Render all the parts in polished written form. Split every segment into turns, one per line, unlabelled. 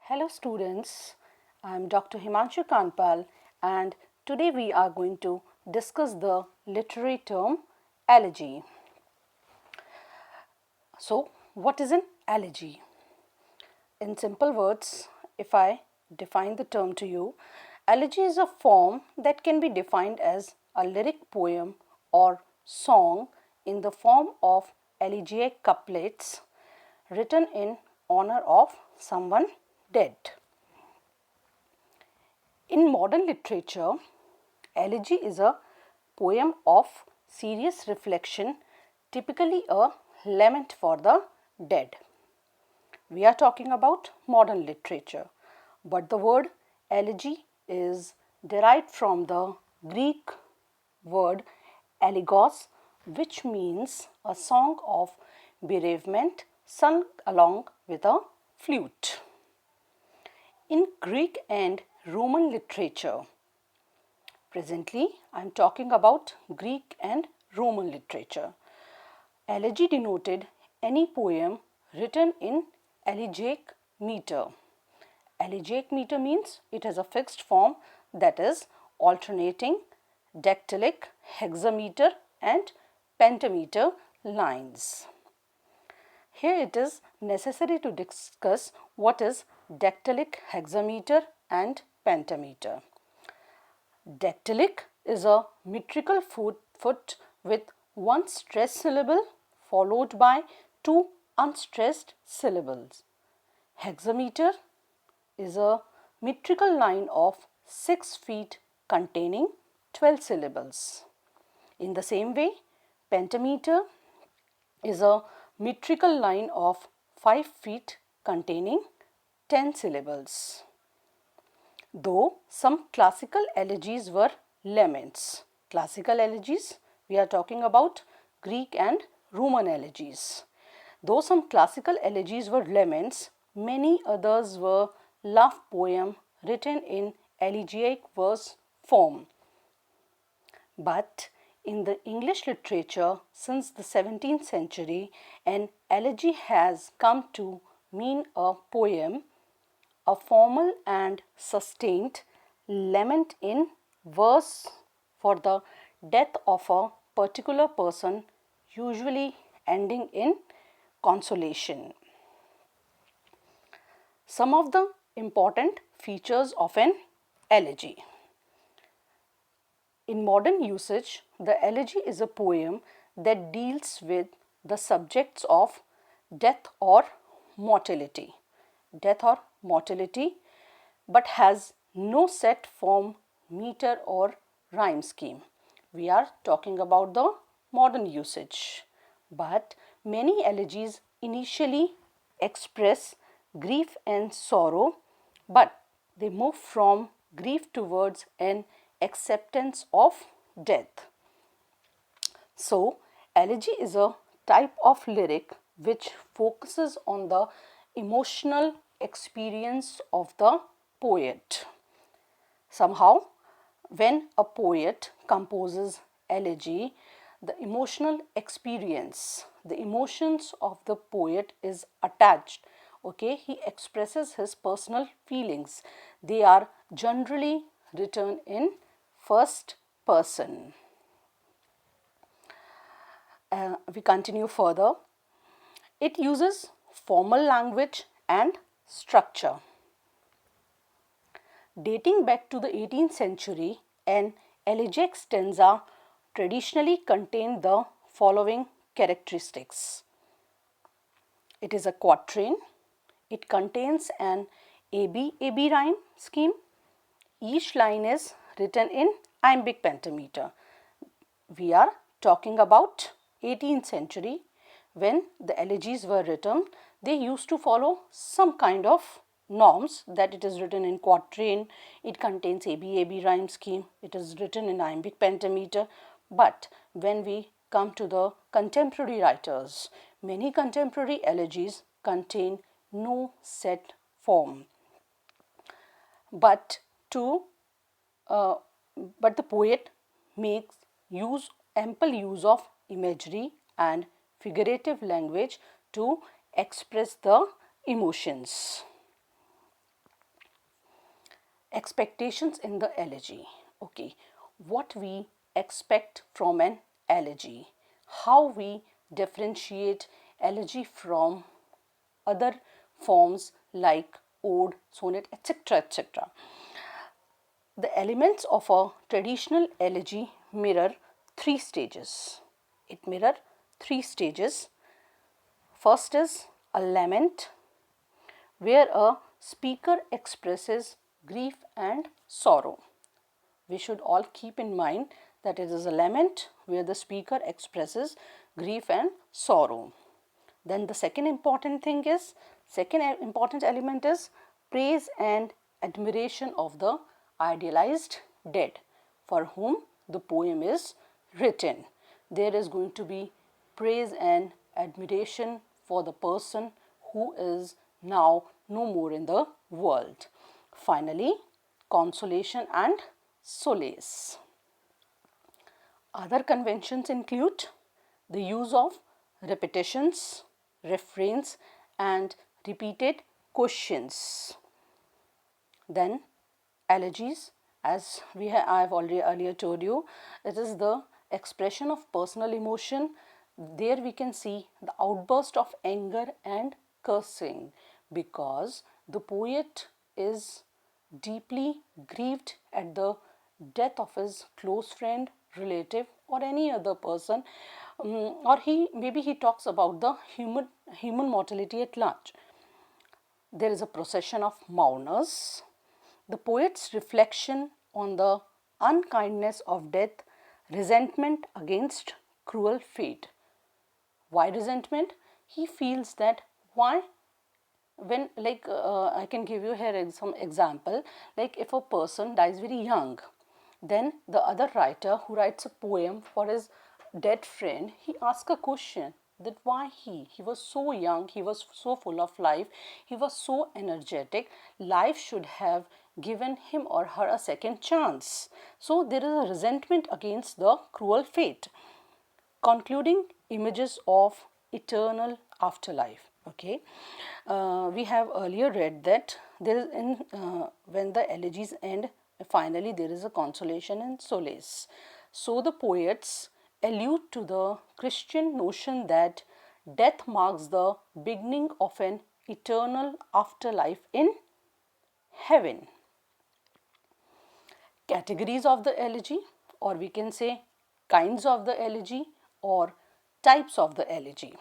Hello students, I am Dr. Himanshu Kanpal and today we are going to discuss the literary term elegy. So, what is an elegy? In simple words, if I define the term to you, elegy is a form that can be defined as a lyric poem or song in the form of elegiac couplets written in honor of someone dead. In modern literature, elegy is a poem of serious reflection, typically a lament for the dead. We are talking about modern literature, but the word elegy is derived from the Greek word elegos, which means a song of bereavement sung along with a flute. In Greek and Roman literature, presently I am talking about Greek and Roman literature, elegy denoted any poem written in elegiac meter. Elegiac meter means it has a fixed form, that is alternating dactylic, hexameter and pentameter lines. Here it is necessary to discuss what is dactylic, hexameter and pentameter. Dactylic is a metrical foot with one stressed syllable followed by two unstressed syllables. Hexameter is a metrical line of 6 feet containing 12 syllables. In the same way, pentameter is a metrical line of 5 feet containing 10 syllables. Though some classical elegies were laments. Classical elegies, we are talking about Greek and Roman elegies. Though some classical elegies were laments, many others were love poems written in elegiac verse form. But in the English literature since the 17th century, an elegy has come to mean a poem, a formal and sustained lament in verse for the death of a particular person, usually ending in consolation. Some of the important features of an elegy. In modern usage, the elegy is a poem that deals with the subjects of death or mortality. Death or mortality, but has no set form, meter or rhyme scheme. We are talking about the modern usage. But many elegies initially express grief and sorrow, but they move from grief towards an acceptance of death. So, elegy is a type of lyric which focuses on the emotional experience of the poet. Somehow, when a poet composes elegy, the emotional experience, the emotions of the poet is attached. Okay, he expresses his personal feelings. They are generally written in first person. We continue further. It uses formal language and structure. Dating back to the 18th century, an elegiac stanza traditionally contained the following characteristics. It is a quatrain. It contains an AB rhyme scheme. Each line is written in iambic pentameter. We are talking about 18th century. When the elegies were written, they used to follow some kind of norms, that it is written in quatrain, it contains AB rhyme scheme, it is written in iambic pentameter. But when we come to the contemporary writers, many contemporary elegies contain no set form. But the poet makes ample use of imagery and figurative language to express the emotions. Expectations in the elegy. Okay, what we expect from an elegy, how we differentiate elegy from other forms like ode, sonnet, etc. etc. The elements of a traditional elegy mirror three stages. It mirrors three stages. First is a lament, where a speaker expresses grief and sorrow. We should all keep in mind that it is a lament where the speaker expresses grief and sorrow. Then the second important element is praise and admiration of the idealized dead for whom the poem is written. There is going to be praise and admiration for the person who is now no more in the world. Finally, consolation and solace. Other conventions include the use of repetitions, refrains, and repeated questions. Then elegies, as I have already earlier told you, it is the expression of personal emotion. There we can see the outburst of anger and cursing, because the poet is deeply grieved at the death of his close friend, relative, or any other person, or he talks about the human mortality at large. There is a procession of mourners. The poet's reflection on the unkindness of death, resentment against cruel fate. Why resentment? He feels that why, when I can give you here some example, like if a person dies very young, then the other writer who writes a poem for his dead friend, he asks a question that why he was so young, he was so full of life, he was so energetic, life should have given him or her a second chance. So there is a resentment against the cruel fate. Concluding images of eternal afterlife. Okay, we have earlier read that there is when the elegies end, finally there is a consolation and solace. So the poets allude to the Christian notion that death marks the beginning of an eternal afterlife in heaven. Categories of the elegy, or we can say kinds of the elegy or types of the elegy.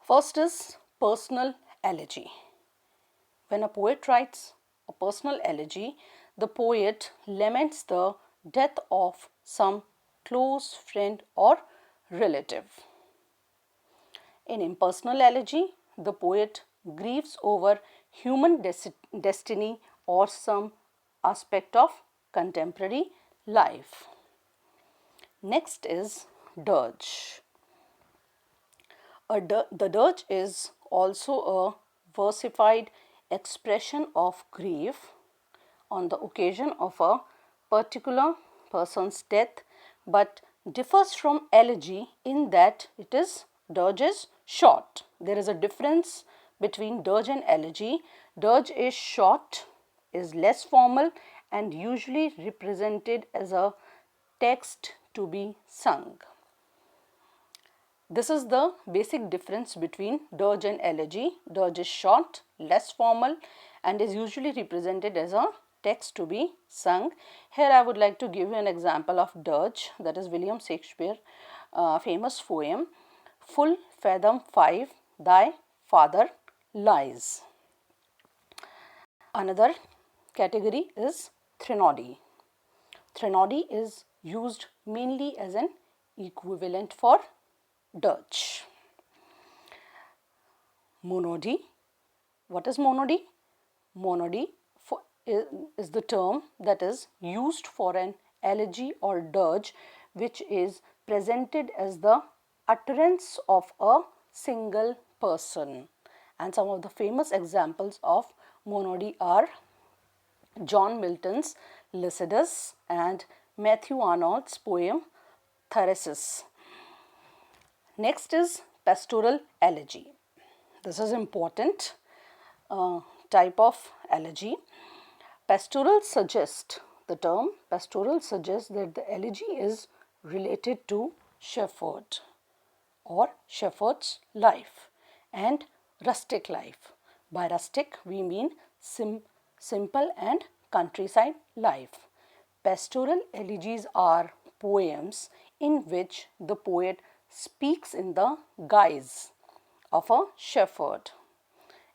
First is personal elegy. When a poet writes a personal elegy, the poet laments the death of some close friend or relative. In impersonal elegy, the poet grieves over human destiny or some aspect of contemporary life. Next is dirge. The dirge is also a versified expression of grief on the occasion of a particular person's death, but differs from elegy in that dirge is short. There is a difference between dirge and elegy. Dirge is short, is less formal, and usually represented as a text to be sung. This is the basic difference between dirge and elegy. Dirge is short, less formal, and is usually represented as a text to be sung. Here I would like to give you an example of dirge, that is William Shakespeare famous poem, Full fathom 5 thy father lies. Another category is threnody. Threnody is used mainly as an equivalent for dirge. Monody. What is monody? Monody is the term that is used for an elegy or dirge which is presented as the utterance of a single person. And some of the famous examples of monody are John Milton's Lycidas and Matthew Arnold's poem Thyrsis. Next is pastoral elegy. This is important type of elegy. Pastoral suggests, the term pastoral suggests that the elegy is related to shepherd or shepherd's life and rustic life. By rustic, we mean simple and countryside life. Pastoral elegies are poems in which the poet speaks in the guise of a shepherd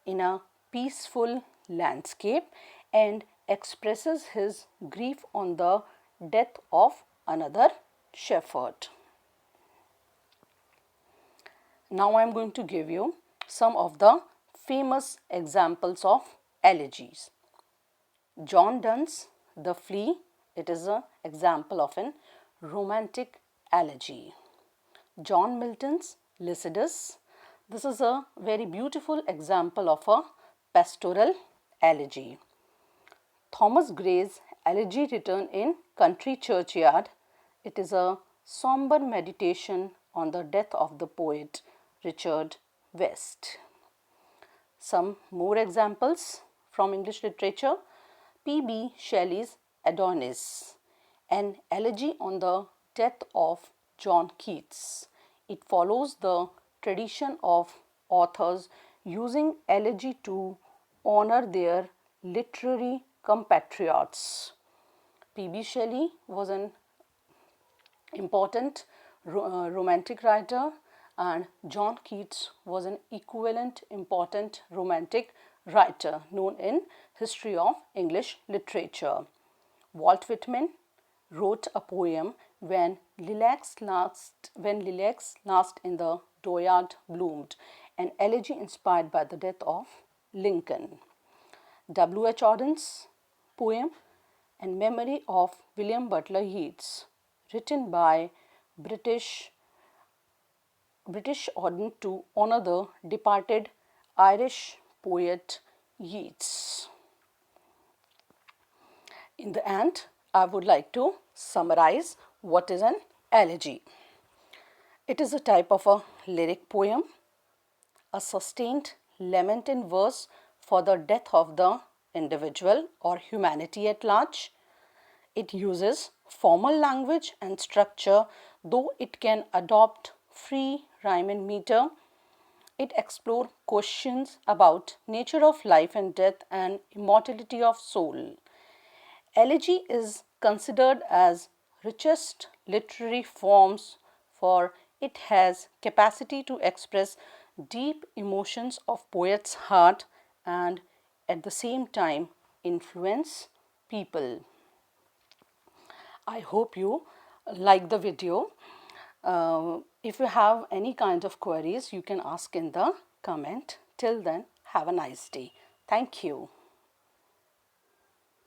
in a peaceful landscape and expresses his grief on the death of another shepherd. Now I am going to give you some of the famous examples of elegies. John Donne's The Flea, it is an example of an romantic elegy. John Milton's Lycidas, this is a very beautiful example of a pastoral elegy. Thomas Gray's Elegy written in Country Churchyard, it is a somber meditation on the death of the poet Richard West. Some more examples from English literature. P.B. Shelley's Adonis, an elegy on the death of John Keats. It follows the tradition of authors using elegy to honor their literary compatriots. P.B. Shelley was an important romantic writer, and John Keats was an equivalent important romantic writer known in history of English literature. Walt Whitman wrote a poem when lilacs last in the dooryard bloomed, an elegy inspired by the death of Lincoln. W.H. Auden's poem in memory of William Butler Yeats, written by British Auden to honor the departed Irish poet Yeats. In the end, I would like to summarize what is an elegy. It is a type of a lyric poem, a sustained lament in verse for the death of the individual or humanity at large. It uses formal language and structure, though it can adopt free rhyme and meter. It explores questions about nature of life and death and immortality of soul. Elegy is considered as richest literary forms, for it has capacity to express deep emotions of poet's heart and at the same time influence people. I hope you like the video. If you have any kind of queries, you can ask in the comment. Till then, have a nice day. Thank you.